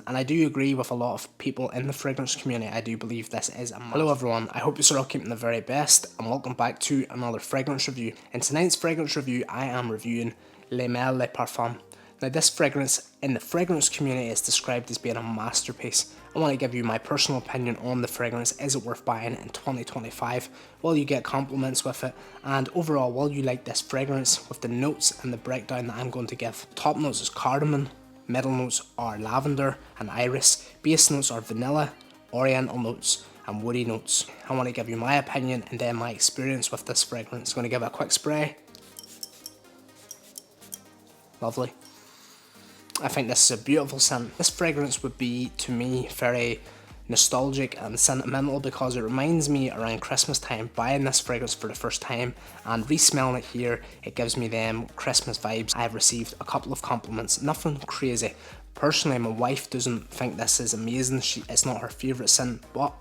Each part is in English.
And I do agree with a lot of people in the fragrance community. I do believe this is a must. Hello everyone, I hope you're all keeping the very best and welcome back to another fragrance review. In tonight's fragrance review, I am reviewing Male Le Parfum. Now this fragrance in the fragrance community is described as being a masterpiece. I want to give you my personal opinion on the fragrance. Is it worth buying in 2025? Will you get compliments with it? And overall, will you like this fragrance with the notes and the breakdown that I'm going to give? Top notes is cardamom, middle notes are lavender and iris, base notes are vanilla, oriental notes and woody notes. I want to give you my opinion and then my experience with this fragrance. I'm going to give it a quick spray. Lovely. I think this is a beautiful scent. This fragrance would be, to me, very nostalgic and sentimental because it reminds me around Christmas time buying this fragrance for the first time and re-smelling it here. It gives me them Christmas vibes. I have received a couple of compliments, nothing crazy. Personally, my wife doesn't think this is amazing. It's not her favourite scent, but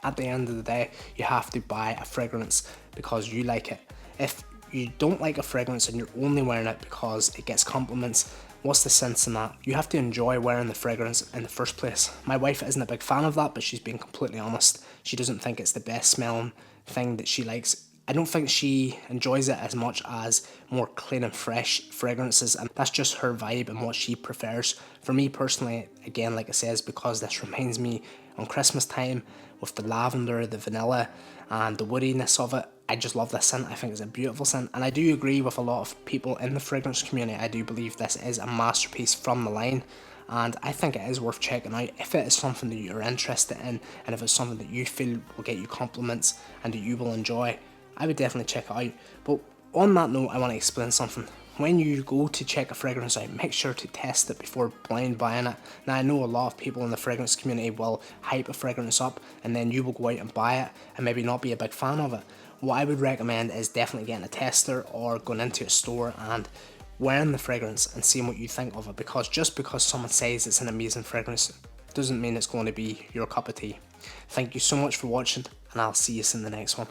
at the end of the day, you have to buy a fragrance because you like it. If you don't like a fragrance and you're only wearing it because it gets compliments, what's the sense in that? You have to enjoy wearing the fragrance in the first place. My wife isn't a big fan of that, but she's being completely honest. She doesn't think it's the best smelling thing that she likes. I don't think she enjoys it as much as more clean and fresh fragrances, and that's just her vibe and what she prefers. For me personally, again, like I says, because this reminds me on Christmas time with the lavender, the vanilla, and the woodiness of it, I just love this scent. I think it's a beautiful scent, and I do agree with a lot of people in the fragrance community. I do believe this is a masterpiece from the line, and I think it is worth checking out if it is something that you're interested in, and if it's something that you feel will get you compliments and that you will enjoy. I would definitely check it out. But on that note, I want to explain something. When you go to check a fragrance out, make sure to test it before blind buying it. Now, I know a lot of people in the fragrance community will hype a fragrance up and then you will go out and buy it and maybe not be a big fan of it. What I would recommend is definitely getting a tester or going into a store and wearing the fragrance and seeing what you think of it, because just because someone says it's an amazing fragrance doesn't mean it's going to be your cup of tea. Thank you so much for watching, and I'll see you in the next one.